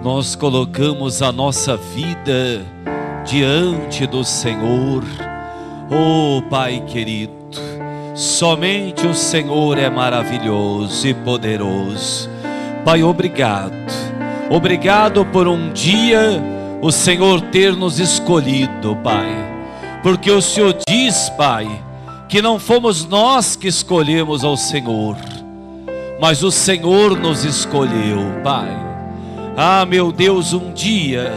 nós colocamos a nossa vida diante do Senhor. Oh Pai querido, somente o Senhor é maravilhoso e poderoso. Pai, obrigado. Obrigado por um dia o Senhor ter nos escolhido, Pai. Porque o Senhor diz, Pai, que não fomos nós que escolhemos ao Senhor, mas o Senhor nos escolheu, Pai. Ah, meu Deus, um dia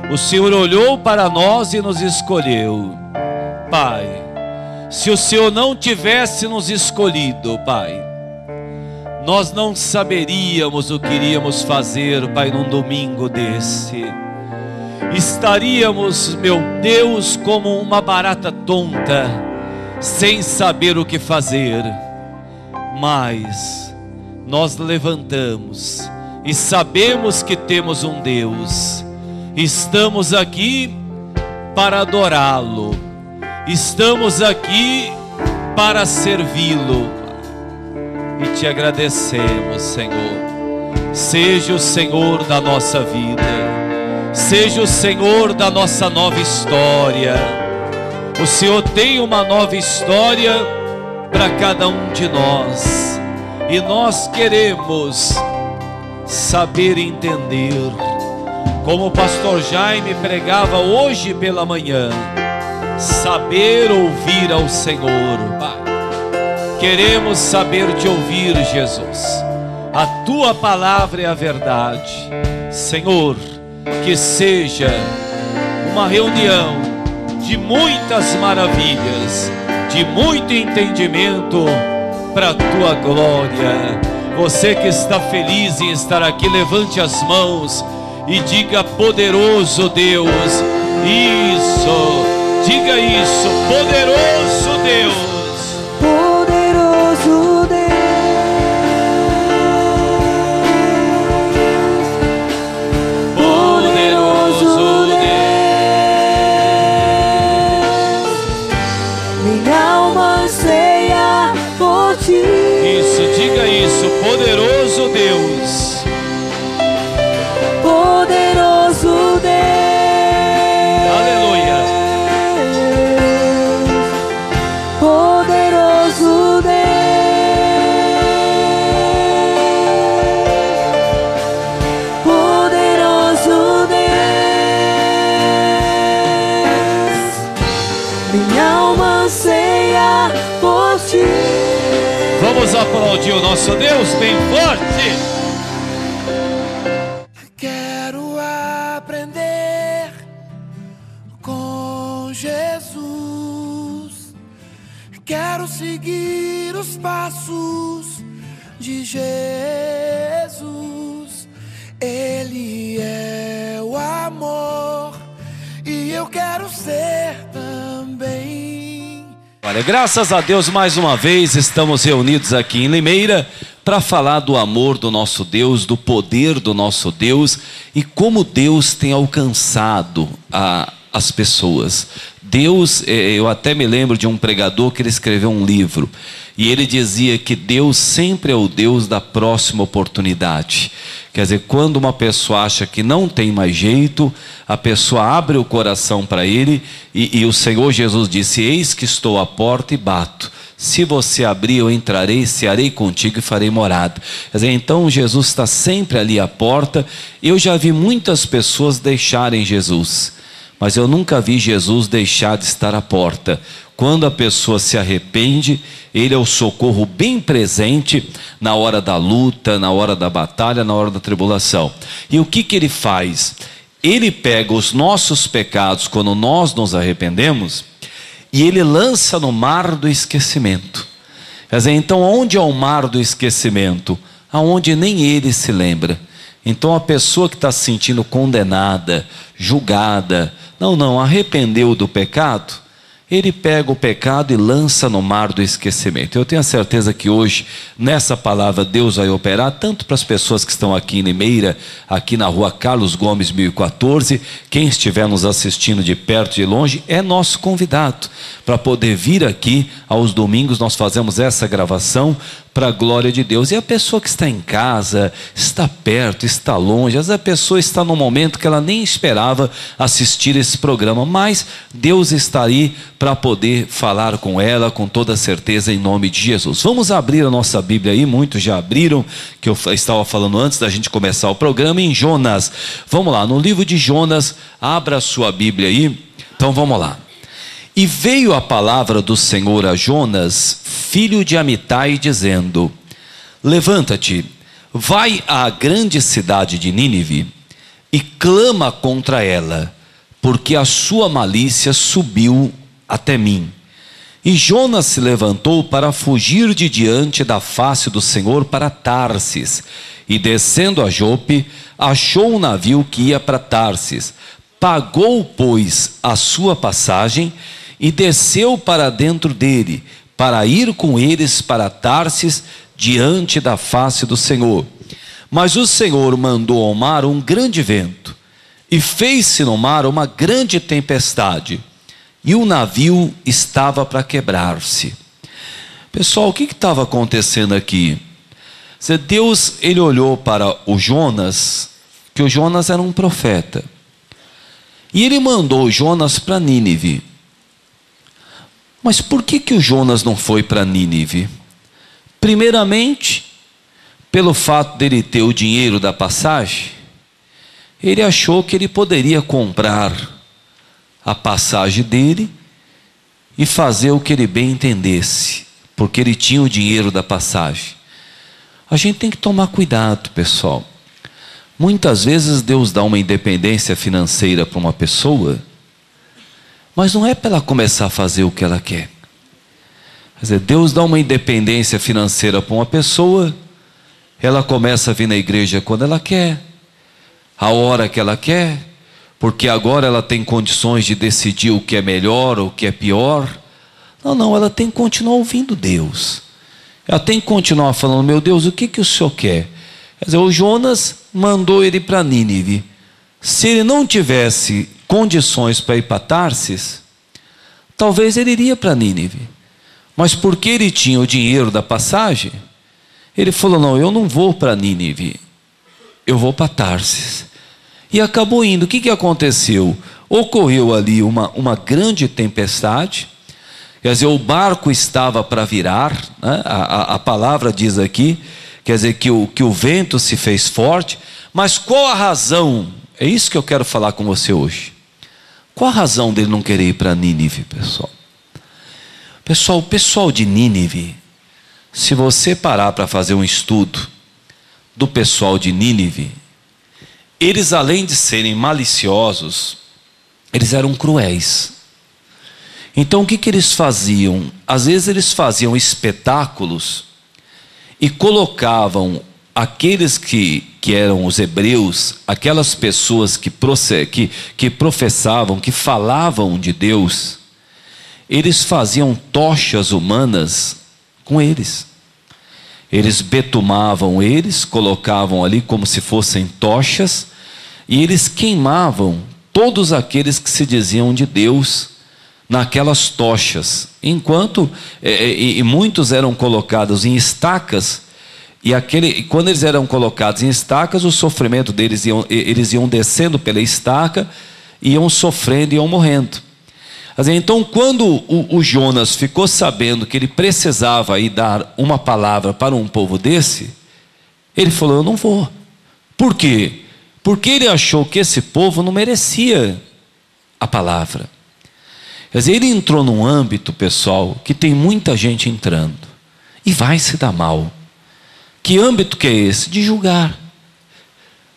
o Senhor olhou para nós e nos escolheu, Pai. Se o Senhor não tivesse nos escolhido, Pai, nós não saberíamos o que iríamos fazer, Pai, num domingo desse. Estaríamos, meu Deus, como uma barata tonta, sem saber o que fazer. Mas nós levantamos e sabemos que temos um Deus. Estamos aqui para adorá-lo. Estamos aqui para servi-lo. E te agradecemos, Senhor. Seja o Senhor da nossa vida. Seja o Senhor da nossa nova história. O Senhor tem uma nova história para cada um de nós. E nós queremos saber entender. Como o pastor Jaime pregava hoje pela manhã, saber ouvir ao Senhor, Pai. Queremos saber te ouvir, Jesus. A tua palavra é a verdade. Senhor, que seja uma reunião de muitas maravilhas, de muito entendimento para a tua glória. Você que está feliz em estar aqui, levante as mãos e diga: poderoso Deus. Isso, diga isso: poderoso Deus. Poderoso Deus, poderoso Deus, minha alma anseia por ti. Isso, diga isso: poderoso Deus. Poderoso Deus, Aleluia. poderoso Deus, poderoso Deus, minha alma anseia por ti. Vamos aplaudir o nosso Deus bem forte. Quero aprender com Jesus. Quero seguir os passos de Jesus. Ele é o amor e eu quero ser também. Olha, graças a Deus, mais uma vez estamos reunidos aqui em Limeira para falar do amor do nosso Deus, do poder do nosso Deus e como Deus tem alcançado as pessoas. Deus, eu até me lembro de um pregador que ele escreveu um livro e ele dizia que Deus sempre é o Deus da próxima oportunidade. Quer dizer, quando uma pessoa acha que não tem mais jeito, a pessoa abre o coração para ele e o Senhor Jesus disse: eis que estou à porta e bato. Se você abrir, eu entrarei, cearei contigo e farei morada. Quer dizer, então Jesus está sempre ali à porta. Eu já vi muitas pessoas deixarem Jesus, mas eu nunca vi Jesus deixar de estar à porta. Quando a pessoa se arrepende, Ele é o socorro bem presente na hora da luta, na hora da batalha, na hora da tribulação. E o que Ele faz? Ele pega os nossos pecados quando nós nos arrependemos e Ele lança no mar do esquecimento. Quer dizer, então onde é o mar do esquecimento? Aonde nem Ele se lembra. Então a pessoa que está se sentindo condenada, julgada, não arrependeu do pecado, Ele pega o pecado e lança no mar do esquecimento. Eu tenho a certeza que hoje, nessa palavra, Deus vai operar, tanto para as pessoas que estão aqui em Limeira, aqui na rua Carlos Gomes 1014, quem estiver nos assistindo de perto e de longe, é nosso convidado, para poder vir aqui aos domingos. Nós fazemos essa gravação para a glória de Deus. E a pessoa que está em casa, está perto, está longe, às vezes a pessoa está num momento que ela nem esperava assistir esse programa, mas Deus está aí para poder falar com ela com toda certeza, em nome de Jesus. Vamos abrir a nossa Bíblia aí, muitos já abriram, que eu estava falando antes da gente começar o programa, em Jonas. Vamos lá, no livro de Jonas, abra a sua Bíblia aí. Então vamos lá. E veio a palavra do Senhor a Jonas, filho de Amitai, dizendo: levanta-te, vai à grande cidade de Nínive e clama contra ela, porque a sua malícia subiu até mim. E Jonas se levantou para fugir de diante da face do Senhor para Tarsis, e descendo a Jope, achou um navio que ia para Tarsis. Pagou, pois, a sua passagem e desceu para dentro dele, para ir com eles para Tarsis, diante da face do Senhor. Mas o Senhor mandou ao mar um grande vento, e fez-se no mar uma grande tempestade, e o navio estava para quebrar-se. Pessoal, o que estava acontecendo aqui? Deus, ele olhou para o Jonas, que o Jonas era um profeta, e ele mandou Jonas para Nínive. Mas por que o Jonas não foi para Nínive? Primeiramente, pelo fato dele ter o dinheiro da passagem, ele achou que ele poderia comprar a passagem dele e fazer o que ele bem entendesse, porque ele tinha o dinheiro da passagem. A gente tem que tomar cuidado, pessoal. Muitas vezes Deus dá uma independência financeira para uma pessoa, mas não é para ela começar a fazer o que ela quer. Quer dizer, Deus dá uma independência financeira para uma pessoa, ela começa a vir na igreja quando ela quer, a hora que ela quer, porque agora ela tem condições de decidir o que é melhor ou o que é pior. Não, ela tem que continuar ouvindo Deus. Ela tem que continuar falando: meu Deus, o que o Senhor quer? Quer dizer, o Jonas mandou ele para Nínive. Se ele não tivesse condições para ir para Tarsis, talvez ele iria para Nínive. Mas porque ele tinha o dinheiro da passagem, ele falou: não, eu não vou para Nínive, eu vou para Tarsis. E acabou indo. O que aconteceu? Ocorreu ali uma grande tempestade. Quer dizer, o barco estava para virar, né? A palavra diz aqui, quer dizer, que o vento se fez forte. Mas qual a razão? É isso que eu quero falar com você hoje. Qual a razão dele não querer ir para Nínive, pessoal? Pessoal, o pessoal de Nínive, se você parar para fazer um estudo do pessoal de Nínive, eles, além de serem maliciosos, eles eram cruéis. Então o que eles faziam? Às vezes eles faziam espetáculos e colocavam aqueles que eram os hebreus, aquelas pessoas que professavam, que falavam de Deus, eles faziam tochas humanas com eles. Eles betumavam eles, colocavam ali como se fossem tochas, e eles queimavam todos aqueles que se diziam de Deus naquelas tochas, enquanto e muitos eram colocados em estacas. E quando eles eram colocados em estacas, o sofrimento deles, eles iam descendo pela estaca, iam sofrendo e iam morrendo. Então, quando o Jonas ficou sabendo que ele precisava aí dar uma palavra para um povo desse, ele falou: eu não vou. Por quê? Porque ele achou que esse povo não merecia a palavra. Quer dizer, ele entrou num âmbito, pessoal, que tem muita gente entrando e vai se dar mal. Que âmbito que é esse? De julgar.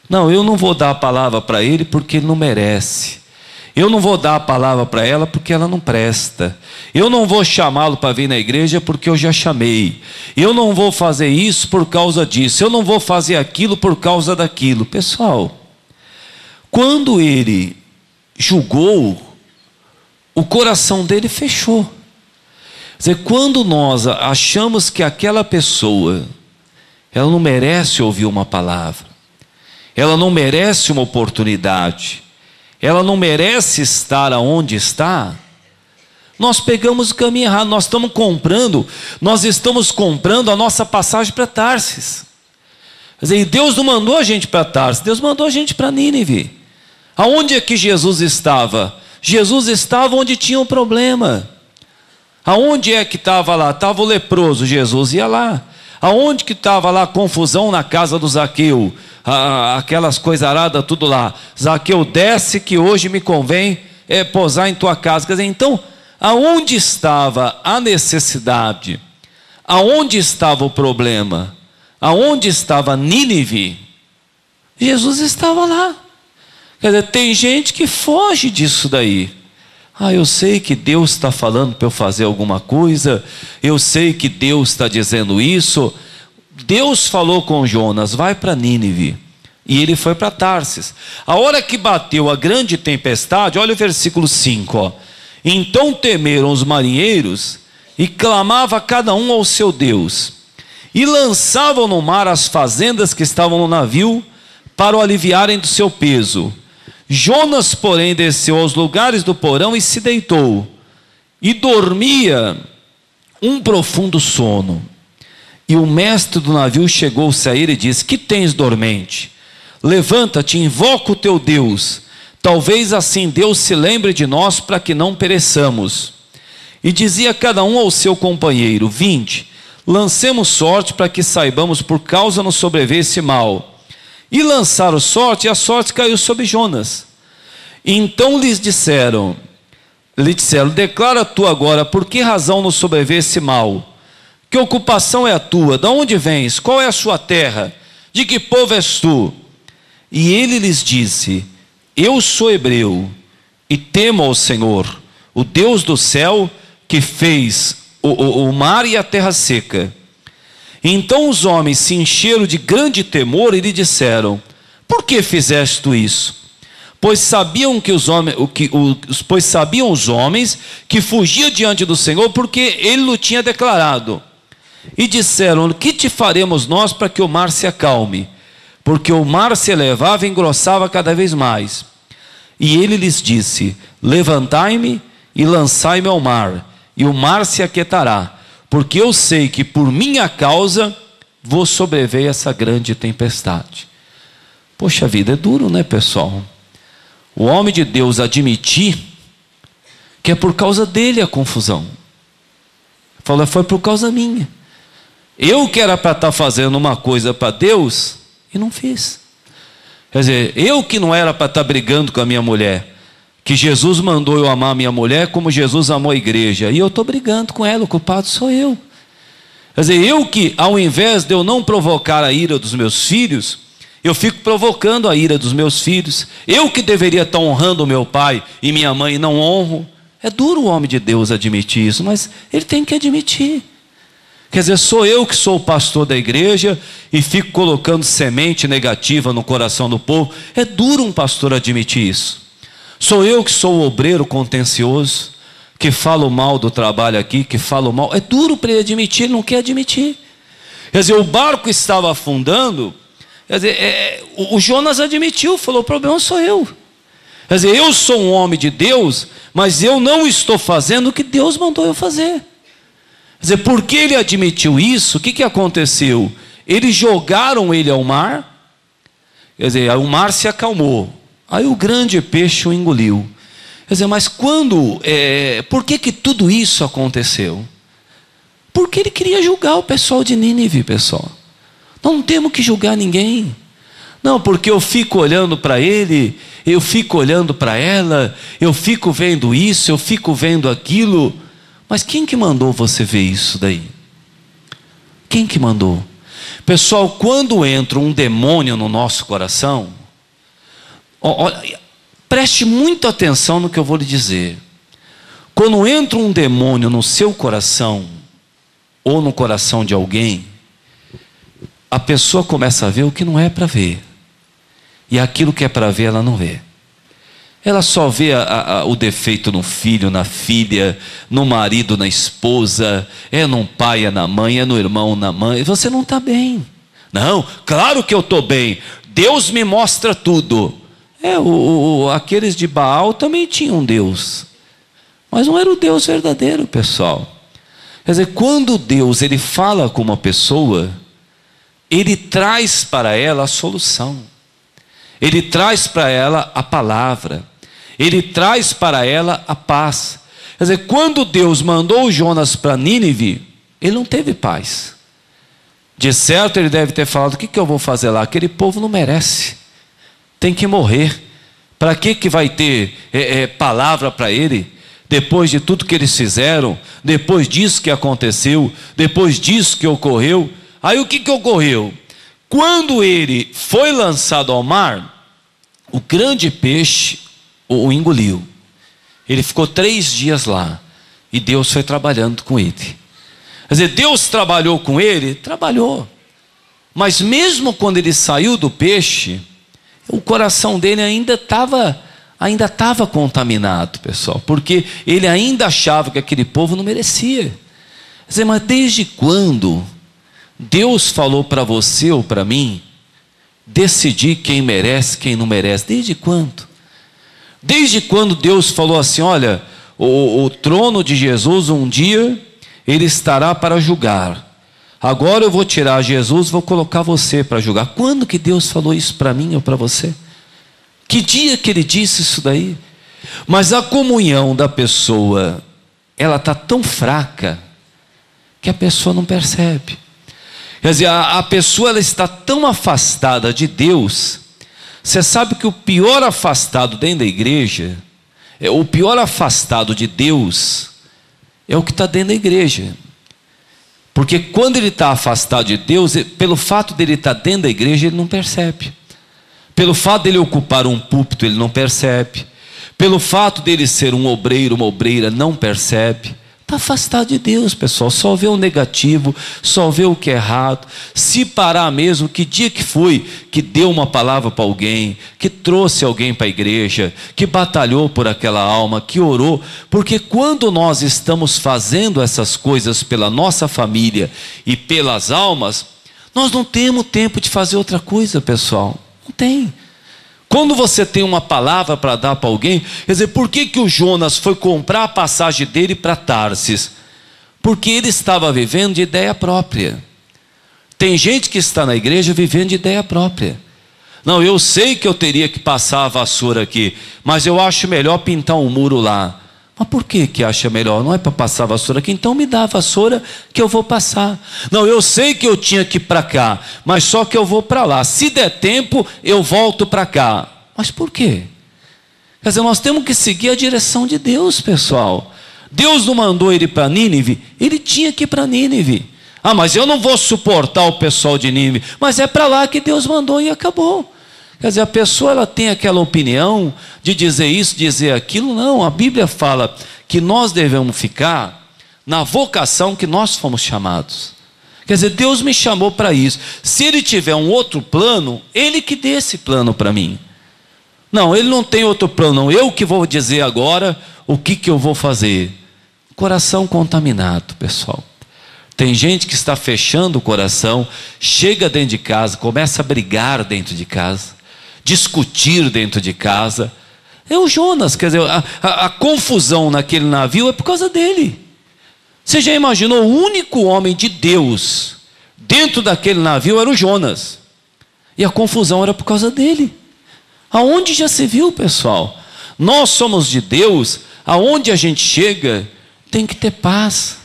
Não, eu não vou dar a palavra para ele porque ele não merece. Eu não vou dar a palavra para ela porque ela não presta. Eu não vou chamá-lo para vir na igreja porque eu já chamei. Eu não vou fazer isso por causa disso. Eu não vou fazer aquilo por causa daquilo. Pessoal, quando ele julgou, o coração dele fechou. Quer dizer, quando nós achamos que aquela pessoa, ela não merece ouvir uma palavra, ela não merece uma oportunidade, ela não merece estar aonde está, Nós pegamos o caminho errado, nós estamos comprando a nossa passagem para Tarsis. Quer dizer, Deus não mandou a gente para Tarsis, Deus mandou a gente para Nínive. Aonde é que Jesus estava? Jesus estava onde tinha um problema. Aonde é que estava lá? Estava o leproso, Jesus ia lá. Aonde que estava lá a confusão na casa do Zaqueu? Aquelas coisaradas tudo lá. Zaqueu, desce que hoje me convém posar em tua casa. Quer dizer, então, aonde estava a necessidade? Aonde estava o problema? Aonde estava Nínive? Jesus estava lá. Quer dizer, tem gente que foge disso daí. Eu sei que Deus está falando para eu fazer alguma coisa, eu sei que Deus está dizendo isso. Deus falou com Jonas, vai para Nínive, e ele foi para Tarsis. A hora que bateu a grande tempestade, olha o versículo 5, então temeram os marinheiros, e clamava cada um ao seu Deus, e lançavam no mar as fazendas que estavam no navio, para o aliviarem do seu peso. Jonas, porém, desceu aos lugares do porão e se deitou, e dormia um profundo sono. E o mestre do navio chegou-se a ele e disse, que tens dormente? Levanta-te, invoca o teu Deus, talvez assim Deus se lembre de nós para que não pereçamos. E dizia cada um ao seu companheiro, vinde, lancemos sorte para que saibamos por causa nos sobreveio esse mal. E lançaram sorte, e a sorte caiu sobre Jonas. Então lhe disseram, declara tu agora, por que razão nos sobreveio esse mal? Que ocupação é a tua? De onde vens? Qual é a sua terra? De que povo és tu? E ele lhes disse, eu sou hebreu, e temo ao Senhor, o Deus do céu, que fez o mar e a terra seca. Então os homens se encheram de grande temor e lhe disseram, por que fizeste tu isso? Pois sabiam os homens que fugia diante do Senhor, porque ele o tinha declarado. E disseram, que te faremos nós para que o mar se acalme? Porque o mar se elevava e engrossava cada vez mais. E ele lhes disse, levantai-me e lançai-me ao mar, e o mar se aquietará. Porque eu sei que por minha causa vos sobreveio essa grande tempestade. Poxa vida, é duro, né, pessoal? O homem de Deus admitir que é por causa dele a confusão. Fala, foi por causa minha. Eu que era para estar fazendo uma coisa para Deus e não fiz. Quer dizer, eu que não era para estar brigando com a minha mulher, que Jesus mandou eu amar a minha mulher como Jesus amou a igreja, e eu estou brigando com ela, o culpado sou eu. Quer dizer, eu que ao invés de eu não provocar a ira dos meus filhos, eu fico provocando a ira dos meus filhos. Eu que deveria estar honrando o meu pai e minha mãe e não honro. É duro o homem de Deus admitir isso, mas ele tem que admitir. Quer dizer, sou eu que sou o pastor da igreja e fico colocando semente negativa no coração do povo. É duro um pastor admitir isso. Sou eu que sou o obreiro contencioso, que falo mal do trabalho aqui, que falo mal. É duro para ele admitir, ele não quer admitir. Quer dizer, o barco estava afundando. Quer dizer, o Jonas admitiu, falou, o problema sou eu. Quer dizer, eu sou um homem de Deus, mas eu não estou fazendo o que Deus mandou eu fazer. Quer dizer, porque ele admitiu isso, o que aconteceu? Eles jogaram ele ao mar, quer dizer, o mar se acalmou. Aí o grande peixe o engoliu. Quer dizer, mas por que tudo isso aconteceu? Porque ele queria julgar o pessoal de Nínive, pessoal. Não temos que julgar ninguém. Não, porque eu fico olhando para ele, eu fico olhando para ela, eu fico vendo isso, eu fico vendo aquilo. Mas quem que mandou você ver isso daí? Quem que mandou? Pessoal, quando entra um demônio no nosso coração, preste muita atenção no que eu vou lhe dizer. Quando entra um demônio no seu coração, ou no coração de alguém, a pessoa começa a ver o que não é para ver. E aquilo que é para ver, ela não vê. Ela só vê o defeito no filho, na filha, no marido, na esposa, é no pai, é na mãe, é no irmão, na mãe. Você não está bem. Não, claro que eu estou bem. Deus me mostra tudo. Aqueles de Baal também tinham Deus. Mas não era o Deus verdadeiro, pessoal. Quer dizer, quando Deus ele fala com uma pessoa, ele traz para ela a solução. Ele traz para ela a palavra. Ele traz para ela a paz. Quer dizer, quando Deus mandou Jonas para Nínive, ele não teve paz. De certo ele deve ter falado: o que eu vou fazer lá? Aquele povo não merece, tem que morrer. Para que vai ter palavra para ele? Depois de tudo que eles fizeram, depois disso que aconteceu, depois disso que ocorreu. Aí o que ocorreu? Quando ele foi lançado ao mar, o grande peixe o engoliu. Ele ficou 3 dias lá, e Deus foi trabalhando com ele. Quer dizer, Deus trabalhou com ele? Trabalhou. Mas mesmo quando ele saiu do peixe, o coração dele ainda estava contaminado, pessoal, porque ele ainda achava que aquele povo não merecia. Quer dizer, mas desde quando Deus falou para você ou para mim decidir quem merece, quem não merece? Desde quando? Desde quando Deus falou assim: olha, o trono de Jesus um dia ele estará para julgar. Agora eu vou tirar Jesus, vou colocar você para julgar. Quando que Deus falou isso para mim ou para você? Que dia que ele disse isso daí? Mas a comunhão da pessoa, ela está tão fraca que a pessoa não percebe. Quer dizer, a pessoa ela está tão afastada de Deus. Você sabe que o pior afastado dentro da igreja, o pior afastado de Deus, é o que está dentro da igreja. Porque quando ele está afastado de Deus, pelo fato dele estar dentro da igreja, ele não percebe. Pelo fato dele ocupar um púlpito, ele não percebe. Pelo fato dele ser um obreiro, uma obreira, não percebe. Está afastado de Deus, pessoal. Só vê o negativo, só vê o que é errado. Se parar mesmo, que dia que foi que deu uma palavra para alguém, que trouxe alguém para a igreja, que batalhou por aquela alma, que orou. Porque quando nós estamos fazendo essas coisas pela nossa família e pelas almas, nós não temos tempo de fazer outra coisa, pessoal. Não tem. Quando você tem uma palavra para dar para alguém, quer dizer, por que o Jonas foi comprar a passagem dele para Tarsis? Porque ele estava vivendo de ideia própria. Tem gente que está na igreja vivendo de ideia própria. Não, eu sei que eu teria que passar a vassoura aqui, mas eu acho melhor pintar um muro lá. Mas por que acha melhor? Não é para passar a vassoura aqui? Então me dá a vassoura que eu vou passar. Não, eu sei que eu tinha que ir para cá, mas só que eu vou para lá. Se der tempo, eu volto para cá. Mas por quê? Quer dizer, nós temos que seguir a direção de Deus, pessoal. Deus não mandou ele para Nínive, ele tinha que ir para Nínive. Ah, mas eu não vou suportar o pessoal de Nínive. Mas é para lá que Deus mandou e acabou. Quer dizer, a pessoa ela tem aquela opinião de dizer isso, dizer aquilo. Não, a Bíblia fala que nós devemos ficar na vocação que nós fomos chamados. Quer dizer, Deus me chamou para isso. Se Ele tiver um outro plano, Ele que dê esse plano para mim. Não, Ele não tem outro plano, não. Eu que vou dizer agora o que eu vou fazer. Coração contaminado, pessoal. Tem gente que está fechando o coração, chega dentro de casa, começa a brigar dentro de casa, discutir dentro de casa. É o Jonas, quer dizer, a confusão naquele navio é por causa dele. Você já imaginou? O único homem de Deus dentro daquele navio era o Jonas, e a confusão era por causa dele. Aonde já se viu, pessoal? Nós somos de Deus, aonde a gente chega tem que ter paz.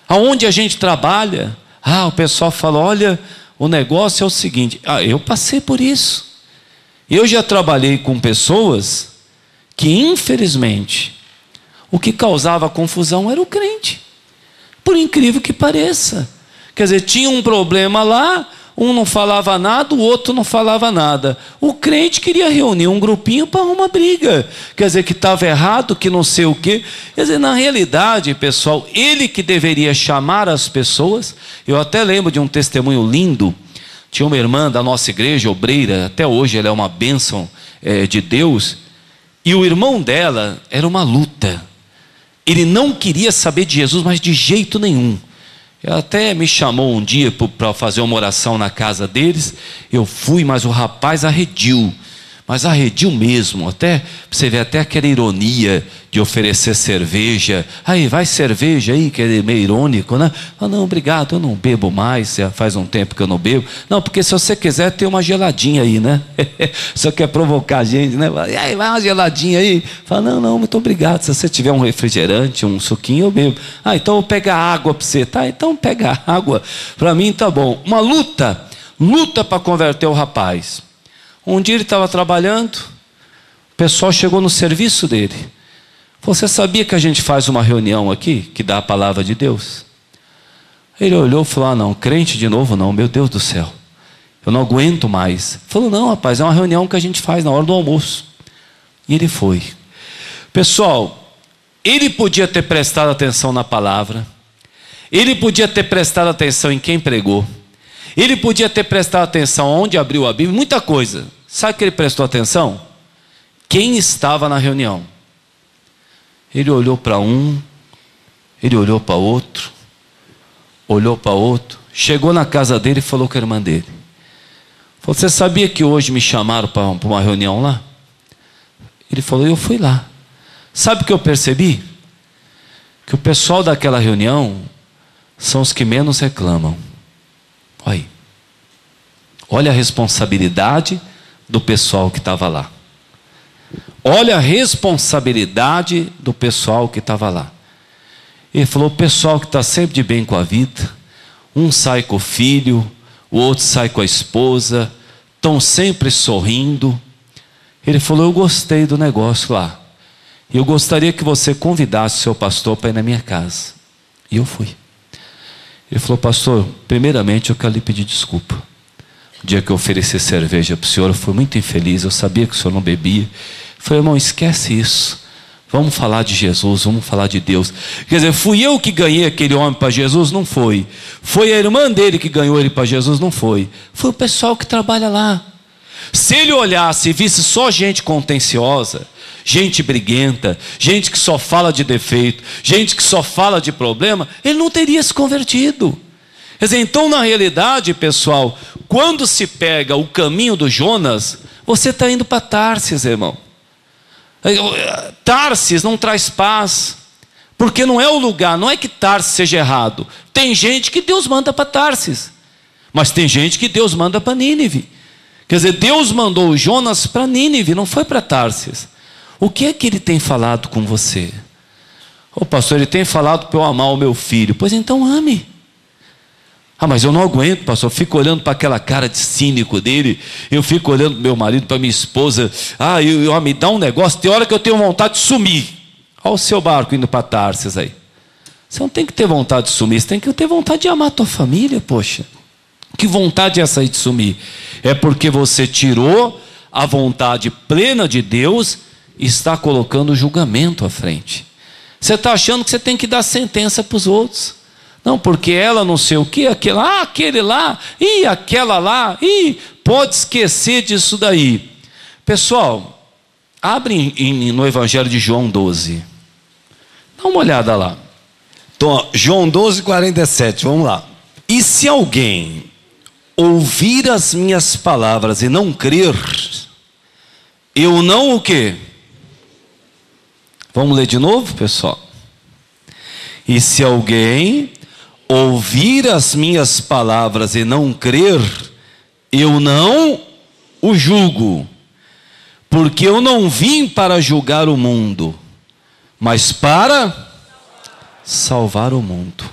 Aonde a gente trabalha, o pessoal fala: olha, o negócio é o seguinte. Eu passei por isso. Eu já trabalhei com pessoas que, infelizmente, o que causava confusão era o crente. Por incrível que pareça. Quer dizer, tinha um problema lá, um não falava nada, o outro não falava nada. O crente queria reunir um grupinho para uma briga. Quer dizer, que estava errado, que não sei o quê. Quer dizer, na realidade, pessoal, ele que deveria chamar as pessoas. Eu até lembro de um testemunho lindo. Tinha uma irmã da nossa igreja, obreira, até hoje ela é uma bênção de Deus. E o irmão dela era uma luta. Ele não queria saber de Jesus, mas de jeito nenhum. Ela até me chamou um dia para fazer uma oração na casa deles. Eu fui, mas o rapaz arredio. Mas arredio mesmo, até você vê até aquela ironia de oferecer cerveja. Aí, vai cerveja aí, que é meio irônico, né? Ah, não, obrigado, eu não bebo mais, já faz um tempo que eu não bebo. Não, porque se você quiser, tem uma geladinha aí, né? Só quer provocar a gente, né? E aí, vai uma geladinha aí. Fala, não, muito obrigado. Se você tiver um refrigerante, um suquinho, eu bebo. Ah, então eu vou pegar água para você. Tá, então pega água. Para mim tá bom. Uma luta para converter o rapaz. Um dia ele estava trabalhando, o pessoal chegou no serviço dele. Você sabia que a gente faz uma reunião aqui, que dá a palavra de Deus? Ele olhou e falou, não, crente de novo não, meu Deus do céu. Eu não aguento mais. Ele falou, não rapaz, é uma reunião que a gente faz na hora do almoço. E ele foi. Pessoal, ele podia ter prestado atenção na palavra. Ele podia ter prestado atenção em quem pregou. Ele podia ter prestado atenção onde abriu a Bíblia, muita coisa. Sabe o que ele prestou atenção? Quem estava na reunião. Ele olhou para um, ele olhou para outro, olhou para outro, chegou na casa dele e falou com a irmã dele. Falou, você sabia que hoje me chamaram para uma reunião lá? Ele falou, eu fui lá. Sabe o que eu percebi? Que o pessoal daquela reunião são os que menos reclamam. Olha a responsabilidade do pessoal que estava lá. Olha a responsabilidade do pessoal que estava lá. Ele falou, o pessoal que está sempre de bem com a vida, um sai com o filho, o outro sai com a esposa, estão sempre sorrindo. Ele falou, eu gostei do negócio lá. E eu gostaria que você convidasse o seu pastor para ir na minha casa. E eu fui. Ele falou, pastor, primeiramente eu quero lhe pedir desculpa. O dia que eu ofereci cerveja para o senhor, eu fui muito infeliz, eu sabia que o senhor não bebia. Eu falei, irmão, esquece isso. Vamos falar de Jesus, vamos falar de Deus. Quer dizer, fui eu que ganhei aquele homem para Jesus? Não foi. Foi a irmã dele que ganhou ele para Jesus? Não foi. Foi o pessoal que trabalha lá. Se ele olhasse e visse só gente contenciosa, gente briguenta, gente que só fala de defeito, gente que só fala de problema, ele não teria se convertido. Quer dizer, então na realidade, pessoal, quando se pega o caminho do Jonas, você está indo para Tarsis, irmão. Tarsis não traz paz, porque não é o lugar, não é que Tarsis seja errado. Tem gente que Deus manda para Tarsis, mas tem gente que Deus manda para Nínive. Quer dizer, Deus mandou o Jonas para Nínive, não foi para Tarsis. O que é que ele tem falado com você? Pastor, ele tem falado para eu amar o meu filho. Pois então ame. Mas eu não aguento, pastor, eu fico olhando para aquela cara de cínico dele, eu fico olhando para meu marido, para minha esposa, me dá um negócio, tem hora que eu tenho vontade de sumir. Olha o seu barco indo para Tarsis aí. Você não tem que ter vontade de sumir, você tem que ter vontade de amar a tua família, poxa. Que vontade é essa aí de sumir? É porque você tirou a vontade plena de Deus e está colocando o julgamento à frente. Você está achando que você tem que dar sentença para os outros. Não, porque ela não sei o que, aquele lá, e aquela lá, e pode esquecer disso daí. Pessoal, abre no Evangelho de João 12. Dá uma olhada lá. Então, João 12, 47, vamos lá. E se alguém ouvir as minhas palavras e não crer, eu não o quê? Vamos ler de novo, pessoal? E se alguém ouvir as minhas palavras e não crer, eu não o julgo, porque eu não vim para julgar o mundo, mas para salvar o mundo.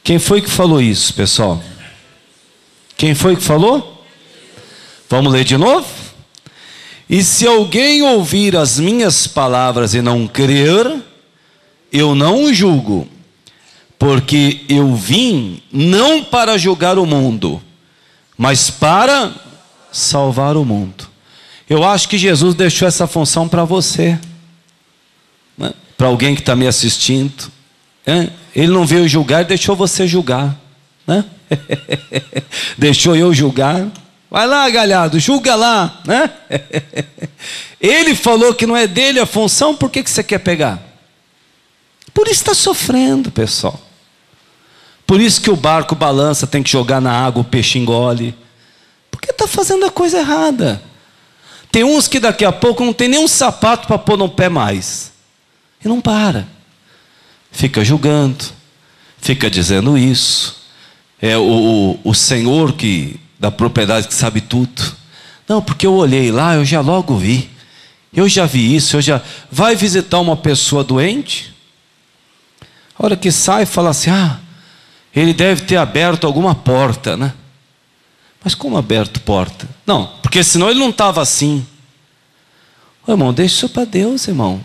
Quem foi que falou isso, pessoal? Quem foi que falou? Vamos ler de novo? E se alguém ouvir as minhas palavras e não crer, eu não o julgo, porque eu vim não para julgar o mundo, mas para salvar o mundo. Eu acho que Jesus deixou essa função para você, né? Para alguém que está me assistindo, né? Ele não veio julgar, ele deixou você julgar, né? Deixou eu julgar. Vai lá, galhado, julga lá, né? Ele falou que não é dele a função, por que você quer pegar? Por isso está sofrendo, pessoal. Por isso que o barco balança, tem que jogar na água, o peixe engole. Porque está fazendo a coisa errada. Tem uns que daqui a pouco não tem nenhum sapato para pôr no pé mais. E não para. Fica julgando, fica dizendo isso. É o senhor da propriedade que sabe tudo. Não, porque eu olhei lá, eu já logo vi. Eu já vi isso, Vai visitar uma pessoa doente? A hora que sai, fala assim, ele deve ter aberto alguma porta, né? Mas como aberto porta? Não, porque senão ele não estava assim. Ô, irmão, deixa isso para Deus, irmão.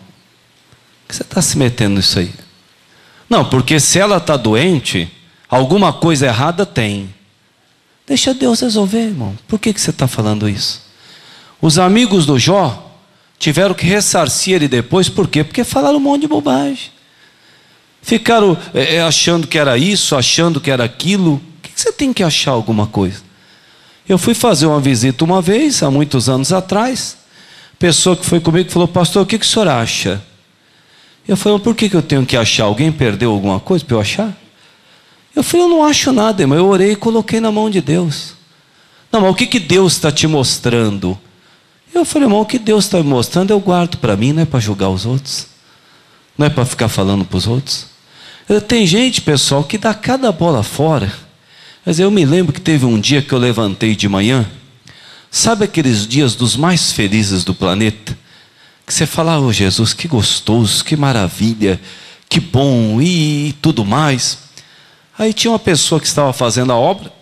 Por que você está se metendo nisso aí? Não, porque se ela está doente, alguma coisa errada tem. Deixa Deus resolver, irmão. Por que você está falando isso? Os amigos do Jó tiveram que ressarcir ele depois, por quê? Porque falaram um monte de bobagem. Ficaram achando que era isso, achando que era aquilo. Por que você tem que achar alguma coisa? Eu fui fazer uma visita uma vez, há muitos anos atrás. A pessoa que foi comigo falou, pastor, o que o senhor acha? Eu falei, por que eu tenho que achar? Alguém perdeu alguma coisa para eu achar? Eu falei, eu não acho nada, irmão. Eu orei e coloquei na mão de Deus. Não, mas o que Deus está te mostrando? Eu falei, irmão, o que Deus está me mostrando eu guardo para mim, não é para julgar os outros. Não é para ficar falando para os outros. Tem gente, pessoal, que dá cada bola fora. Mas eu me lembro que teve um dia que eu levantei de manhã. Sabe aqueles dias dos mais felizes do planeta? Que você fala, oh Jesus, que gostoso, que maravilha, que bom e tudo mais. Aí tinha uma pessoa que estava fazendo a obra.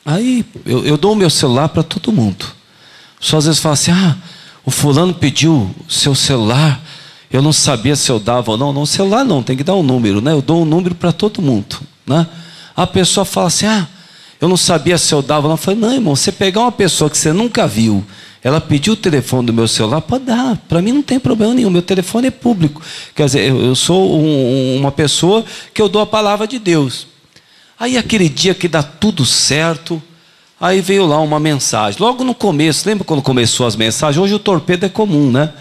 Aí eu dou o meu celular para todo mundo. Só às vezes fala assim, o fulano pediu o seu celular, eu não sabia se eu dava ou não. Não, celular não, tem que dar um número, né? Eu dou um número para todo mundo, né? A pessoa fala assim, eu não sabia se eu dava ou não. Eu falei, não, irmão, você pegar uma pessoa que você nunca viu, ela pediu o telefone do meu celular, pode dar, para mim não tem problema nenhum, meu telefone é público. Quer dizer, eu sou uma pessoa que eu dou a palavra de Deus. Aí aquele dia que dá tudo certo, aí veio lá uma mensagem, logo no começo, lembra quando começou as mensagens? Hoje o torpedo é comum, né?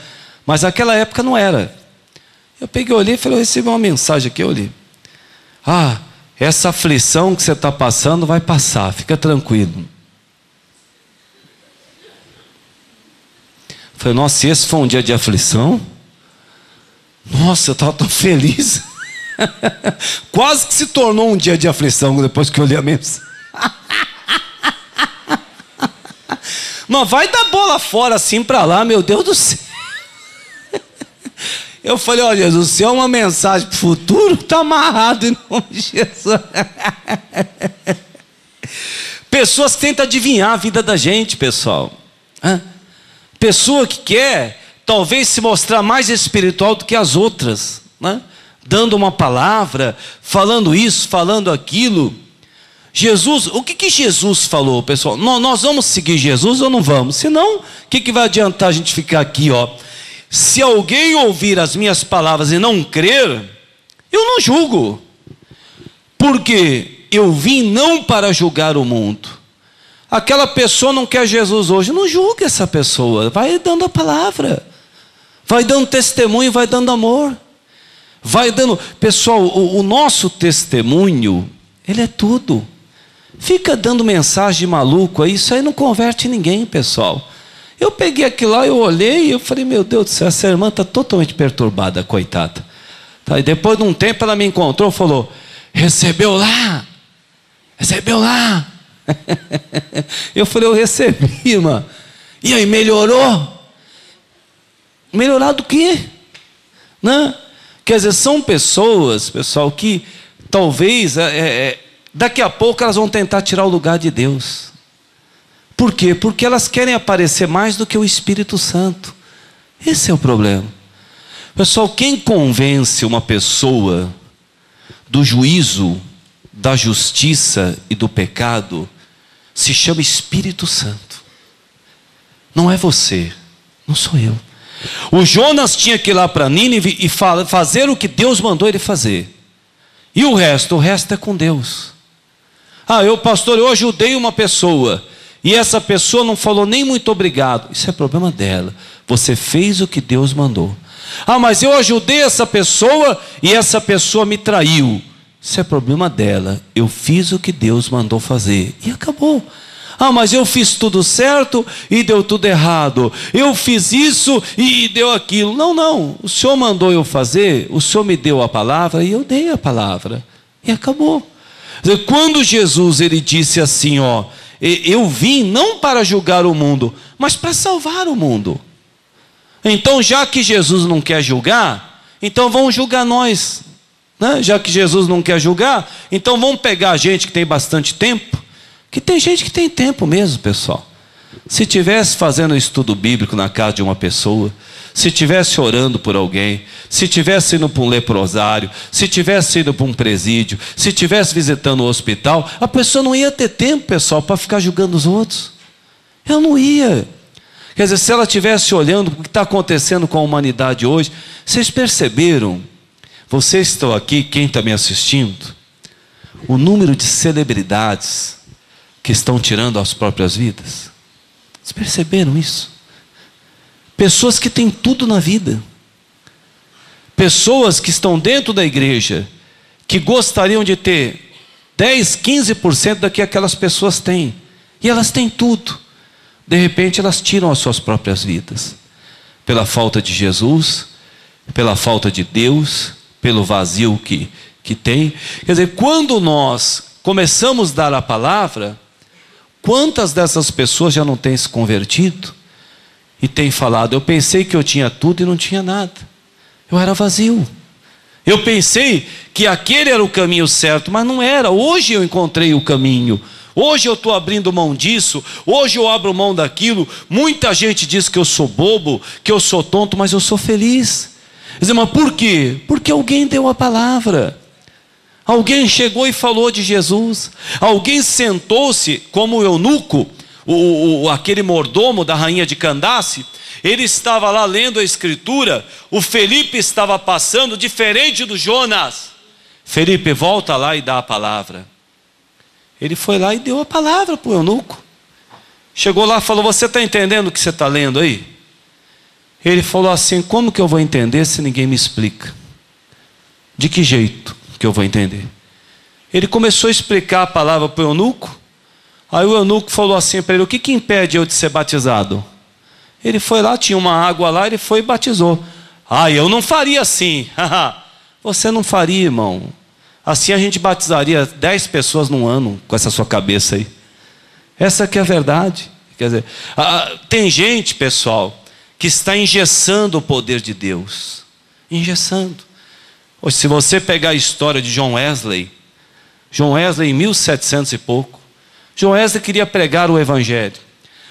Mas naquela época não era. Eu peguei, olhei e falei, eu recebi uma mensagem aqui, eu olhei. Essa aflição que você está passando vai passar, fica tranquilo. Falei, nossa, se esse foi um dia de aflição, nossa, eu estava tão feliz. Quase que se tornou um dia de aflição depois que eu li a mensagem. Mas vai dar bola fora assim para lá, meu Deus do céu. Eu falei, ó Jesus, se é uma mensagem para o futuro, está amarrado em nome de Jesus. Pessoas que tentam adivinhar a vida da gente, pessoal. Pessoa que quer, talvez, se mostrar mais espiritual do que as outras, né? Dando uma palavra, falando isso, falando aquilo. Jesus, o que Jesus falou, pessoal? Nós vamos seguir Jesus ou não vamos? Senão, o que vai adiantar a gente ficar aqui, ó? Se alguém ouvir as minhas palavras e não crer, eu não julgo. Porque eu vim não para julgar o mundo. Aquela pessoa não quer Jesus hoje, não julgue essa pessoa. Vai dando a palavra. Vai dando testemunho, vai dando amor. Vai dando... Pessoal, o nosso testemunho, ele é tudo. Fica dando mensagem de maluco aí, isso aí não converte ninguém, pessoal. Eu peguei aquilo lá, eu olhei e eu falei, meu Deus do céu, essa irmã está totalmente perturbada, coitada. Tá, e depois de um tempo ela me encontrou e falou, recebeu lá? Recebeu lá? Eu falei, eu recebi, irmã. E aí, melhorou? Melhorar do quê? Né? Quer dizer, são pessoas, pessoal, que talvez daqui a pouco elas vão tentar tirar o lugar de Deus. Por quê? Porque elas querem aparecer mais do que o Espírito Santo. Esse é o problema. Pessoal, quem convence uma pessoa do juízo, da justiça e do pecado, se chama Espírito Santo. Não é você, não sou eu. O Jonas tinha que ir lá para Nínive e fazer o que Deus mandou ele fazer. E o resto é com Deus. Pastor, eu ajudei uma pessoa e essa pessoa não falou nem muito obrigado. Isso é problema dela. Você fez o que Deus mandou. Mas eu ajudei essa pessoa e essa pessoa me traiu. Isso é problema dela. Eu fiz o que Deus mandou fazer. E acabou. Ah, mas eu fiz tudo certo e deu tudo errado. Eu fiz isso e deu aquilo. Não, não. O Senhor mandou eu fazer, o Senhor me deu a palavra e eu dei a palavra. E acabou. Quando Jesus ele disse assim, ó, eu vim não para julgar o mundo, mas para salvar o mundo. Então, já que Jesus não quer julgar, então vamos julgar nós, né? Já que Jesus não quer julgar, então vamos pegar a gente que tem bastante tempo, que tem gente que tem tempo mesmo, pessoal. Se tivesse fazendo estudo bíblico na casa de uma pessoa, se tivesse orando por alguém, se tivesse indo para um leprosário, se tivesse indo para um presídio, se tivesse visitando o hospital, a pessoa não ia ter tempo, pessoal, para ficar julgando os outros. Ela não ia. Quer dizer, se ela estivesse olhando o que está acontecendo com a humanidade hoje, vocês perceberam, vocês estão aqui, quem está me assistindo, o número de celebridades que estão tirando as próprias vidas? Vocês perceberam isso? Pessoas que têm tudo na vida, pessoas que estão dentro da igreja, que gostariam de ter 10, 15% do que aquelas pessoas têm, e elas têm tudo. De repente elas tiram as suas próprias vidas, pela falta de Jesus, pela falta de Deus, pelo vazio que tem. Quer dizer, quando nós começamos a dar a palavra, quantas dessas pessoas já não têm se convertido e têm falado, eu pensei que eu tinha tudo e não tinha nada, eu era vazio, eu pensei que aquele era o caminho certo, mas não era. Hoje eu encontrei o caminho, hoje eu estou abrindo mão disso, hoje eu abro mão daquilo. Muita gente diz que eu sou bobo, que eu sou tonto, mas eu sou feliz. Diz, mas por quê? Porque alguém deu a palavra. Alguém chegou e falou de Jesus. Alguém sentou-se, como o eunuco, aquele mordomo da rainha de Candace. Ele estava lá lendo a escritura. O Felipe estava passando, diferente do Jonas. Felipe, volta lá e dá a palavra. Ele foi lá e deu a palavra para o eunuco. Chegou lá e falou, você está entendendo o que você está lendo aí? Ele falou assim, como que eu vou entender se ninguém me explica? De que jeito que eu vou entender? Ele começou a explicar a palavra para o eunuco. Aí o eunuco falou assim para ele, o que impede eu de ser batizado? Ele foi lá, tinha uma água lá, ele foi e batizou. Ah, eu não faria assim. Você não faria, irmão. Assim a gente batizaria 10 pessoas num ano com essa sua cabeça aí. Essa que é a verdade. Quer dizer, tem gente, pessoal, que está engessando o poder de Deus. Engessando. Se você pegar a história de John Wesley em 1700 e pouco, John Wesley queria pregar o evangelho.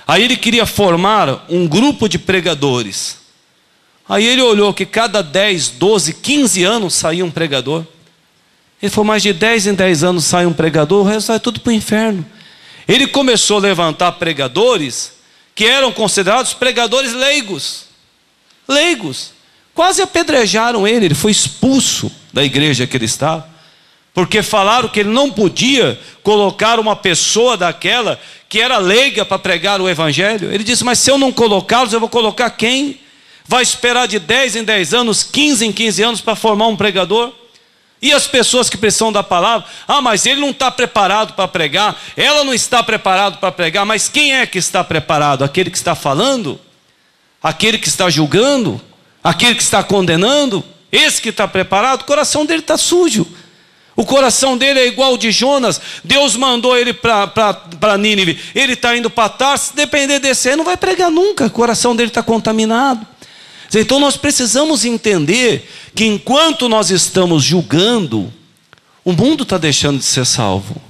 Aí ele queria formar um grupo de pregadores. Aí ele olhou que cada 10, 12, 15 anos saía um pregador. Ele falou, mais de 10 em 10 anos sai um pregador, o resto vai tudo para o inferno. Ele começou a levantar pregadores que eram considerados pregadores leigos. Leigos. Quase apedrejaram ele, ele foi expulso da igreja que ele estava. Porque falaram que ele não podia colocar uma pessoa daquela que era leiga para pregar o evangelho. Ele disse, mas se eu não colocá-los, eu vou colocar quem? Vai esperar de 10 em 10 anos, 15 em 15 anos para formar um pregador? E as pessoas que precisam da palavra? Ah, mas ele não está preparado para pregar, ela não está preparada para pregar, mas quem é que está preparado? Aquele que está falando? Aquele que está julgando? Aquele que está condenando? Esse que está preparado? O coração dele está sujo. O coração dele é igual ao de Jonas. Deus mandou ele para Nínive. Ele está indo para Tarso. Se depender desse aí, não vai pregar nunca. O coração dele está contaminado. Então nós precisamos entender que enquanto nós estamos julgando, o mundo está deixando de ser salvo.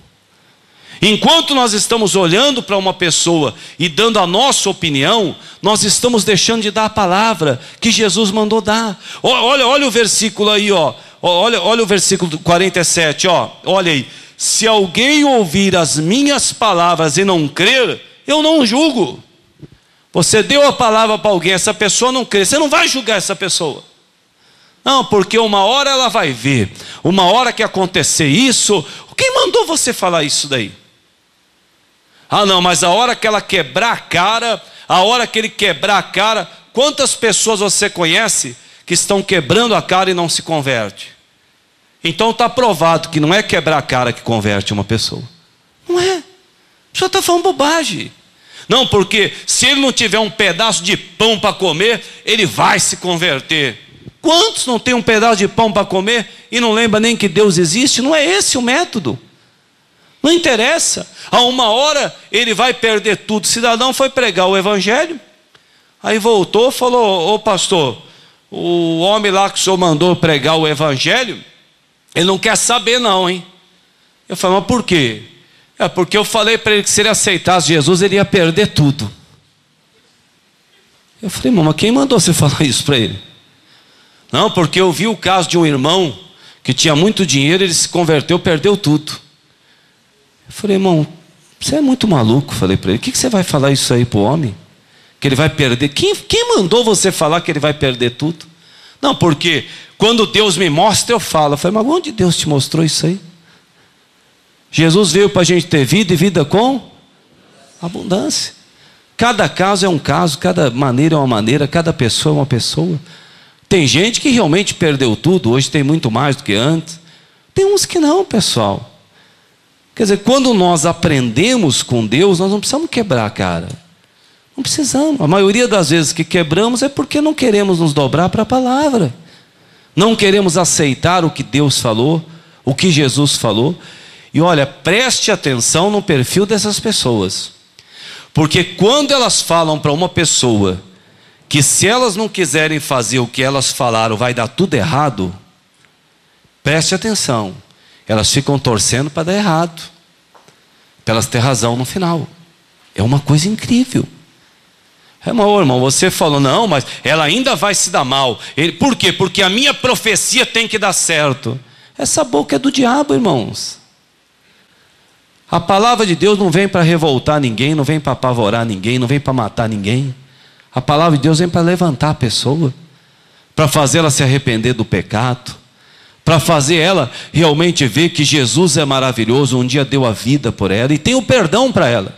Enquanto nós estamos olhando para uma pessoa e dando a nossa opinião, nós estamos deixando de dar a palavra que Jesus mandou dar. Olha o versículo aí, ó. Olha o versículo 47, ó. Olha aí. Se alguém ouvir as minhas palavras e não crer, eu não julgo. Você deu a palavra para alguém, essa pessoa não crê, você não vai julgar essa pessoa. Não, porque uma hora ela vai ver, uma hora que acontecer isso, quem mandou você falar isso daí? Ah não, mas a hora que ela quebrar a cara, a hora que ele quebrar a cara, quantas pessoas você conhece que estão quebrando a cara e não se converte? Então está provado que não é quebrar a cara que converte uma pessoa. Não é. O senhor está falando bobagem. Não, porque se ele não tiver um pedaço de pão para comer, ele vai se converter. Quantos não tem um pedaço de pão para comer e não lembra nem que Deus existe? Não é esse o método. Não interessa. A uma hora ele vai perder tudo. O cidadão foi pregar o evangelho, aí voltou e falou: ô pastor, o homem lá que o senhor mandou pregar o evangelho, ele não quer saber não, hein? Eu falei: mas por quê? É porque eu falei para ele que se ele aceitasse Jesus, ele ia perder tudo. Eu falei: mas quem mandou você falar isso para ele? Não, porque eu vi o caso de um irmão que tinha muito dinheiro, ele se converteu, perdeu tudo. Eu falei: irmão, você é muito maluco. Falei para ele: o que você vai falar isso aí para o homem? Que ele vai perder? Quem mandou você falar que ele vai perder tudo? Não, porque quando Deus me mostra, eu falo. Eu falei: mas onde Deus te mostrou isso aí? Jesus veio para a gente ter vida e vida com abundância. Cada caso é um caso, cada maneira é uma maneira, cada pessoa é uma pessoa. Tem gente que realmente perdeu tudo, hoje tem muito mais do que antes. Tem uns que não, pessoal. Quer dizer, quando nós aprendemos com Deus, nós não precisamos quebrar a cara. Não precisamos. A maioria das vezes que quebramos é porque não queremos nos dobrar para a palavra. Não queremos aceitar o que Deus falou, o que Jesus falou. E olha, preste atenção no perfil dessas pessoas. Porque quando elas falam para uma pessoa que se elas não quiserem fazer o que elas falaram, vai dar tudo errado, preste atenção. Elas ficam torcendo para dar errado, para elas terem razão no final. É uma coisa incrível. Irmão, você falou: não, mas ela ainda vai se dar mal. Por quê? Porque a minha profecia tem que dar certo. Essa boca é do diabo, irmãos. A palavra de Deus não vem para revoltar ninguém, não vem para apavorar ninguém, não vem para matar ninguém. A palavra de Deus vem para levantar a pessoa, para fazer ela se arrepender do pecado, para fazer ela realmente ver que Jesus é maravilhoso, um dia deu a vida por ela e tem o perdão para ela.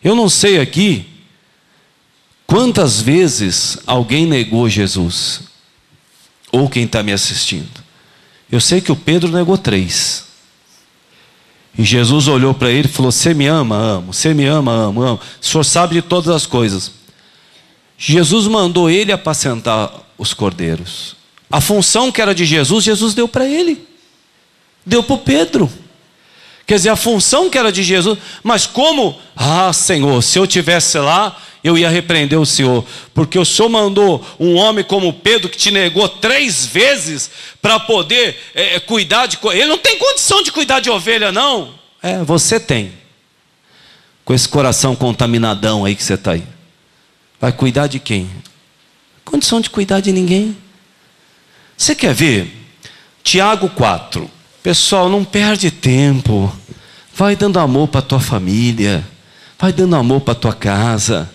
Eu não sei aqui quantas vezes alguém negou Jesus, ou quem está me assistindo. Eu sei que o Pedro negou 3. E Jesus olhou para ele e falou: você me ama? Amo. Você me ama? Amo, amo. O senhor sabe de todas as coisas. Jesus mandou ele apacentar os cordeiros. A função que era de Jesus, Jesus deu para ele. Deu para o Pedro. Quer dizer, a função que era de Jesus. Mas como? Ah, Senhor, se eu tivesse lá, eu ia repreender o Senhor. Porque o Senhor mandou um homem como Pedro, que te negou 3 vezes, para poder cuidar de... Ele não tem condição de cuidar de ovelha, não. Você tem. Com esse coração contaminadão aí que você está aí. Vai cuidar de quem? Condição de cuidar de ninguém. Você quer ver? Tiago 4. Pessoal, não perde tempo. Vai dando amor para a tua família. Vai dando amor para a tua casa,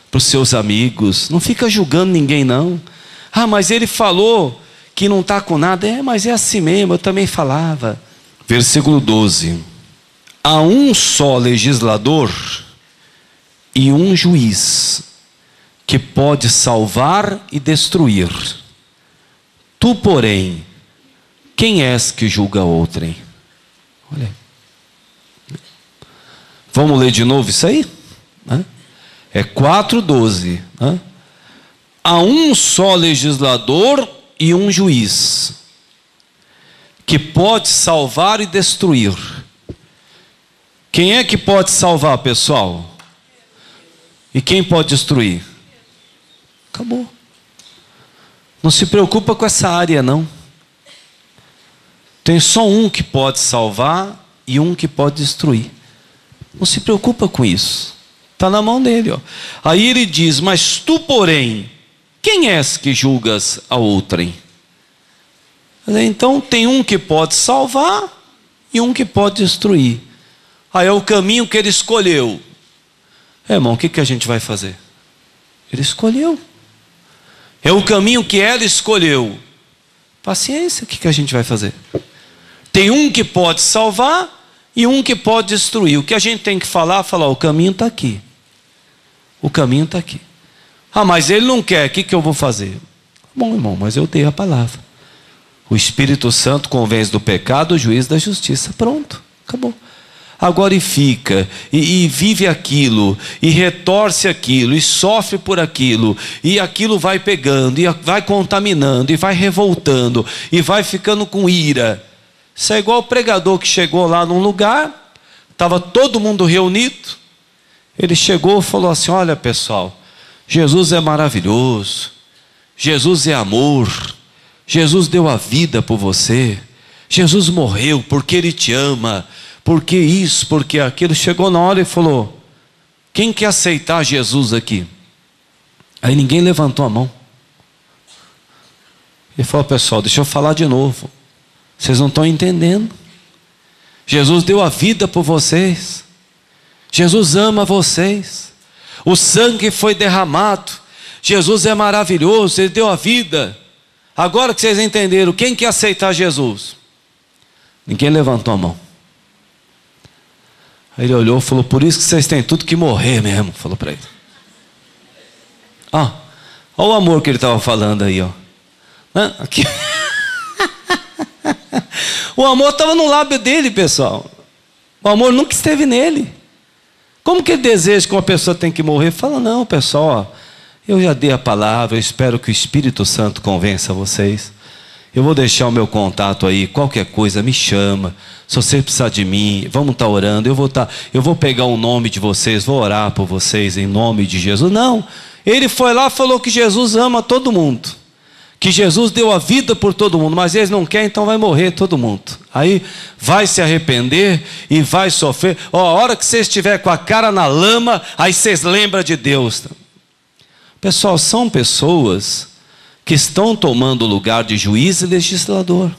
para os seus amigos. Não fica julgando ninguém, não. Ah, mas ele falou que não está com nada. Mas é assim mesmo, eu também falava. Versículo 12. Há um só legislador e um juiz, que pode salvar e destruir. Tu, porém, quem és que julga outrem? Olha aí. Vamos ler de novo isso aí? É 4:12. Há um só legislador e um juiz, que pode salvar e destruir. Quem é que pode salvar, pessoal? E quem pode destruir? Acabou. Não se preocupa com essa área, não. Tem só um que pode salvar e um que pode destruir. Não se preocupa com isso. Está na mão dele. Aí ele diz: mas tu, porém, quem és que julgas a outrem? Então tem um que pode salvar e um que pode destruir. Aí é o caminho que ele escolheu. Irmão, o que a gente vai fazer? Ele escolheu. É o caminho que ela escolheu. Paciência, o que a gente vai fazer? Tem um que pode salvar e um que pode destruir. O que a gente tem que falar, o caminho está aqui. O caminho está aqui. Ah, mas ele não quer, o que eu vou fazer? Bom, irmão, mas eu dei a palavra. O Espírito Santo convence do pecado, o juiz da justiça. Pronto, acabou. agora fica, e vive aquilo, e retorce aquilo, e sofre por aquilo, e aquilo vai pegando, e vai contaminando, e vai revoltando, e vai ficando com ira. Isso é igual o pregador que chegou lá num lugar, estava todo mundo reunido, ele chegou e falou assim: olha pessoal, Jesus é maravilhoso, Jesus é amor, Jesus deu a vida por você, Jesus morreu porque Ele te ama, porque isso, porque aquilo. Chegou na hora e falou: quem quer aceitar Jesus aqui? Aí ninguém levantou a mão. Ele falou: pessoal, deixa eu falar de novo, vocês não estão entendendo. Jesus deu a vida por vocês, Jesus ama vocês, o sangue foi derramado, Jesus é maravilhoso, Ele deu a vida. Agora que vocês entenderam, quem quer aceitar Jesus? Ninguém levantou a mão. Aí ele olhou e falou: por isso que vocês têm tudo que morrer mesmo. Falou para ele. Olha o amor que ele estava falando aí, ó. Aqui. O amor estava no lábio dele, pessoal. O amor nunca esteve nele. Como que ele deseja que uma pessoa tem que morrer? Fala: não, pessoal, ó, eu já dei a palavra, eu espero que o Espírito Santo convença vocês. Eu vou deixar o meu contato aí, qualquer coisa me chama. Se você precisar de mim, vamos estar orando. Eu vou pegar o nome de vocês, vou orar por vocês em nome de Jesus. Não, ele foi lá e falou que Jesus ama todo mundo, que Jesus deu a vida por todo mundo, mas eles não querem, então vai morrer todo mundo. Aí vai se arrepender e vai sofrer. Ó, a hora que você estiver com a cara na lama, aí vocês lembram de Deus. Pessoal, são pessoas que estão tomando o lugar de juiz e legislador.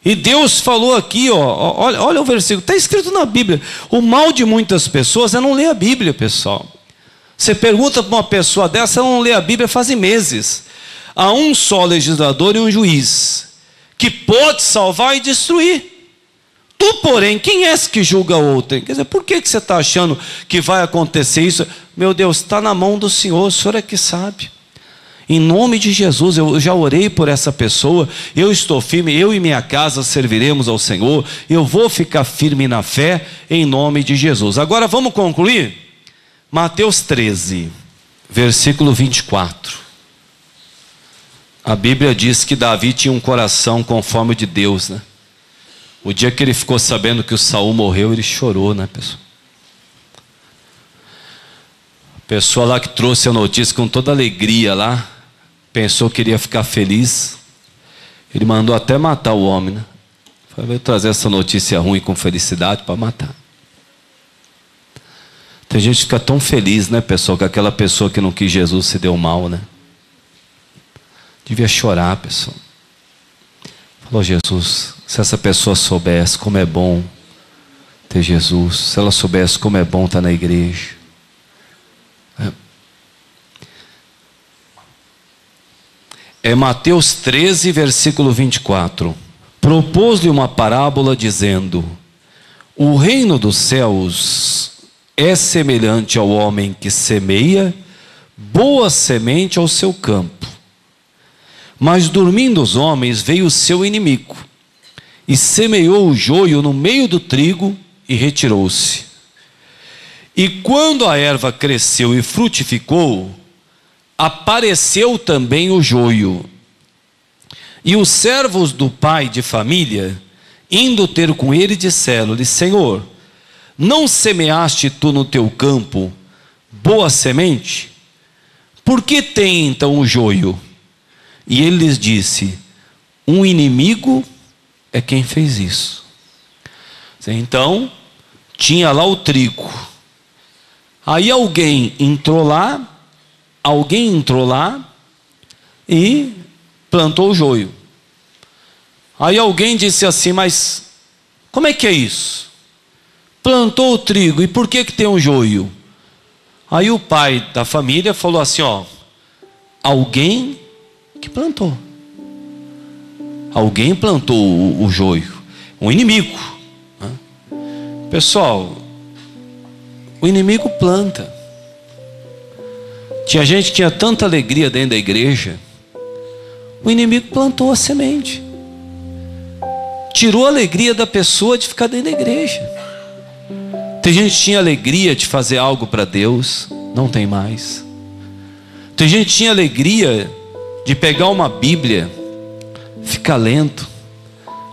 E Deus falou aqui, ó, olha o versículo, está escrito na Bíblia. O mal de muitas pessoas é não ler a Bíblia, pessoal. Você pergunta para uma pessoa dessa, ela não lê a Bíblia fazem meses. Há um só legislador e um juiz, que pode salvar e destruir. Tu, porém, quem és que julga outrem? Quer dizer, por que você está achando que vai acontecer isso? Meu Deus, está na mão do Senhor, o Senhor é que sabe. Em nome de Jesus, eu já orei por essa pessoa, eu estou firme, eu e minha casa serviremos ao Senhor, eu vou ficar firme na fé, em nome de Jesus. Agora vamos concluir? Mateus 13, versículo 24. A Bíblia diz que Davi tinha um coração conforme o de Deus, né? O dia que ele ficou sabendo que o Saul morreu, ele chorou, né, pessoal? A pessoa lá que trouxe a notícia com toda alegria lá, pensou que iria ficar feliz. Ele mandou até matar o homem, né? Foi trazer essa notícia ruim com felicidade para matar. Tem gente que fica tão feliz, né, pessoal, que aquela pessoa que não quis Jesus se deu mal, né? Devia chorar, pessoal. Falou: Jesus, se essa pessoa soubesse como é bom ter Jesus, se ela soubesse como é bom estar na igreja. É Mateus 13, versículo 24. Propôs-lhe uma parábola dizendo: o reino dos céus é semelhante ao homem que semeia boa semente ao seu campo. Mas dormindo os homens, veio o seu inimigo, e semeou o joio no meio do trigo, e retirou-se. E quando a erva cresceu e frutificou, apareceu também o joio. E os servos do pai de família, indo ter com ele, disseram-lhe: Senhor, não semeaste tu no teu campo boa semente? Por que tem então o joio? E ele lhes disse: um inimigo é quem fez isso. Então, tinha lá o trigo. Aí alguém entrou lá e plantou o joio. Aí alguém disse assim: mas como é que é isso? Plantou o trigo, e por que tem um joio? Aí o pai da família falou assim: ó, alguém que plantou. Alguém plantou o joio. Um inimigo. Pessoal, o inimigo planta. Tinha gente que tinha tanta alegria dentro da igreja. O inimigo plantou a semente. Tirou a alegria da pessoa de ficar dentro da igreja. Tem gente que tinha alegria de fazer algo para Deus, não tem mais. Tem gente que tinha alegria de pegar uma Bíblia, ficar lendo.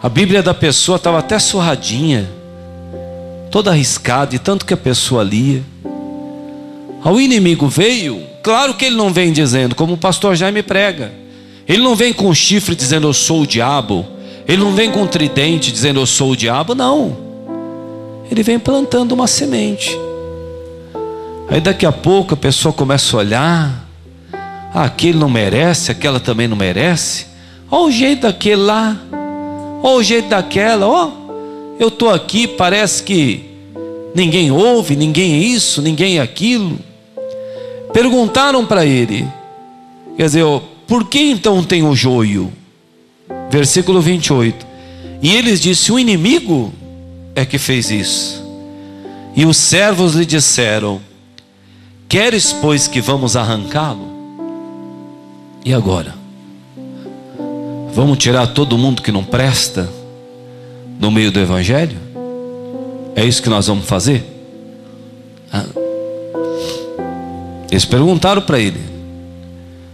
A Bíblia da pessoa estava até surradinha, toda arriscada, e tanto que a pessoa lia. O inimigo veio, claro que ele não vem dizendo, como o pastor Jaime prega, ele não vem com um chifre dizendo eu sou o diabo, ele não vem com um tridente dizendo eu sou o diabo, não. Ele vem plantando uma semente. Aí daqui a pouco a pessoa começa a olhar, aquele não merece, aquela também não merece, olha o jeito daquele lá, olha o jeito daquela, ó, eu estou aqui, parece que ninguém ouve, ninguém é isso, ninguém é aquilo. Perguntaram para ele, quer dizer, por que então tem o joio? Versículo 28. E eles disseram, o inimigo é que fez isso. E os servos lhe disseram, queres pois que vamos arrancá-lo? E agora? Vamos tirar todo mundo que não presta no meio do evangelho? É isso que nós vamos fazer? Eles perguntaram para ele,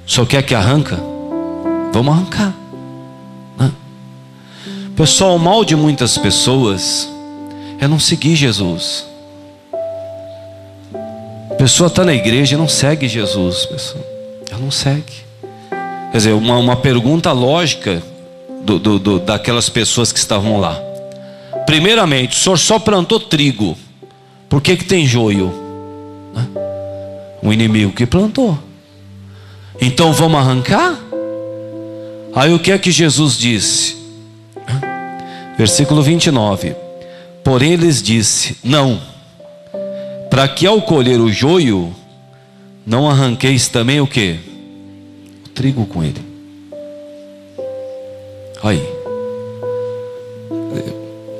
só quer que arranca? Vamos arrancar. Pessoal, o mal de muitas pessoas é não seguir Jesus. A pessoa está na igreja e não segue Jesus, pessoal. Ela não segue. Quer dizer, uma pergunta lógica daquelas pessoas que estavam lá. Primeiramente, o senhor só plantou trigo, por que tem joio? O inimigo que plantou. Então vamos arrancar? Aí o que é que Jesus disse? Versículo 29. Porém eles disse, não, para que ao colher o joio, não arranqueis também o quê? O trigo com ele. Aí.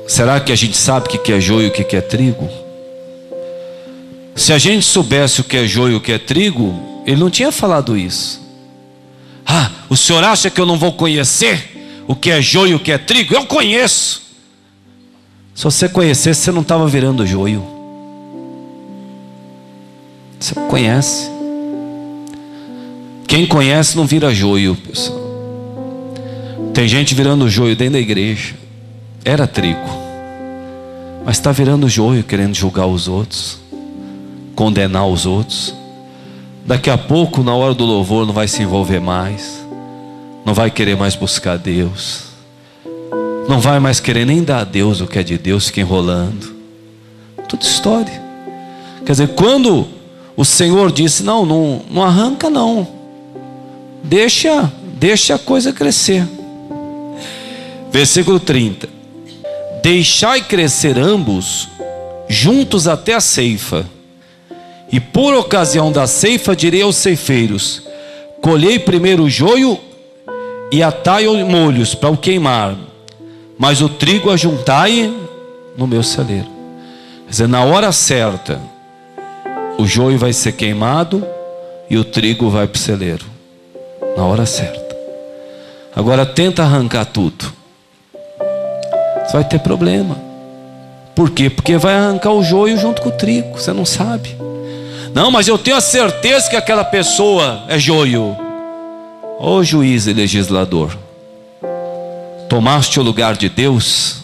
Será que a gente sabe o que é joio e o que é trigo? Se a gente soubesse o que é joio e o que é trigo, ele não tinha falado isso. O senhor acha que eu não vou conhecer o que é joio e o que é trigo? Eu conheço. Se você conhecesse, você não estava virando joio. Você não conhece. Quem conhece não vira joio, pessoal. Tem gente virando joio dentro da igreja. Era trigo, mas está virando joio, querendo julgar os outros, condenar os outros. Daqui a pouco, na hora do louvor, não vai se envolver mais, não vai querer mais buscar Deus, não vai mais querer nem dar a Deus o que é de Deus, fica enrolando. Tudo história. Quer dizer, quando o Senhor disse, não arranca não, deixa a coisa crescer. Versículo 30. Deixai crescer ambos juntos até a ceifa, e por ocasião da ceifa direi aos ceifeiros, colhei primeiro o joio e atai molhos para o queimar, mas o trigo ajuntai no meu celeiro. Quer dizer, na hora certa o joio vai ser queimado e o trigo vai para o celeiro, na hora certa. Agora tenta arrancar tudo, você vai ter problema. Por quê? Porque vai arrancar o joio junto com o trigo. Você não sabe. Não, mas eu tenho a certeza que aquela pessoa é joio. Ô juiz e legislador, tomaste o lugar de Deus?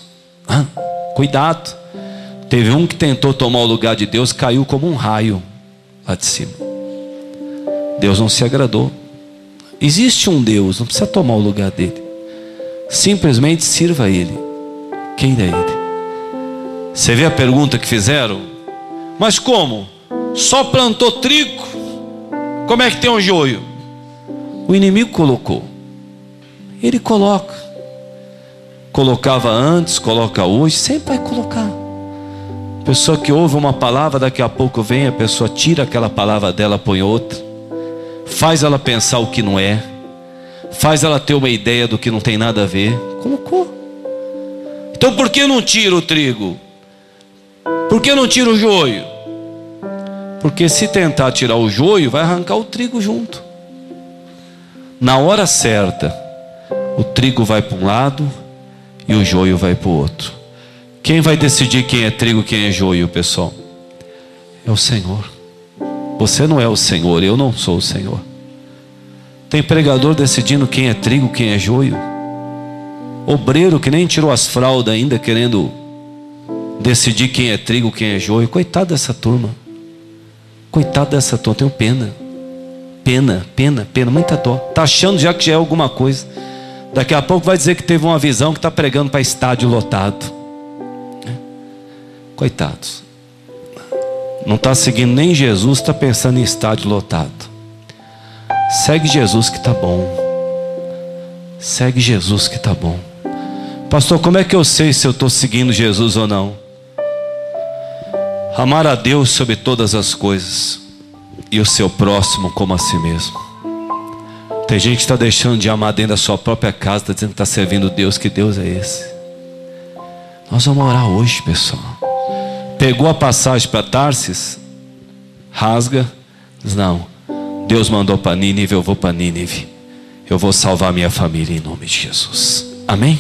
Cuidado. Teve um que tentou tomar o lugar de Deus, caiu como um raio lá de cima. Deus não se agradou. Existe um Deus, não precisa tomar o lugar dele. Simplesmente sirva a Ele, queira Ele. Você vê a pergunta que fizeram? Mas como? Só plantou trigo? Como é que tem um joio? O inimigo colocou. Ele coloca. Colocava antes, coloca hoje, sempre vai colocar. Pessoa que ouve uma palavra, daqui a pouco vem, a pessoa tira aquela palavra dela, põe outra, faz ela pensar o que não é, faz ela ter uma ideia do que não tem nada a ver. Colocou. Então por que não tira o trigo? Por que não tira o joio? Porque se tentar tirar o joio, vai arrancar o trigo junto. Na hora certa, o trigo vai para um lado e o joio vai para o outro. Quem vai decidir quem é trigo e quem é joio, pessoal? É o Senhor. Você não é o Senhor, eu não sou o Senhor. Tem pregador decidindo quem é trigo, quem é joio. Obreiro que nem tirou as fraldas ainda, querendo decidir quem é trigo, quem é joio. Coitado dessa turma. Coitado dessa turma, tenho pena. Pena, muita dó. Está achando já que já é alguma coisa. Daqui a pouco vai dizer que teve uma visão que está pregando para estádio lotado. Coitados. Não está seguindo nem Jesus, está pensando em estádio lotado. Segue Jesus que está bom. Segue Jesus que está bom. Pastor, como é que eu sei se eu estou seguindo Jesus ou não? Amar a Deus sobre todas as coisas e o seu próximo como a si mesmo. Tem gente que está deixando de amar dentro da sua própria casa, está dizendo que está servindo Deus. Que Deus é esse? Nós vamos orar hoje, pessoal. Pegou a passagem para Tarsis, rasga, diz: não, Deus mandou para Nínive, eu vou para Nínive. Eu vou salvar minha família em nome de Jesus. Amém?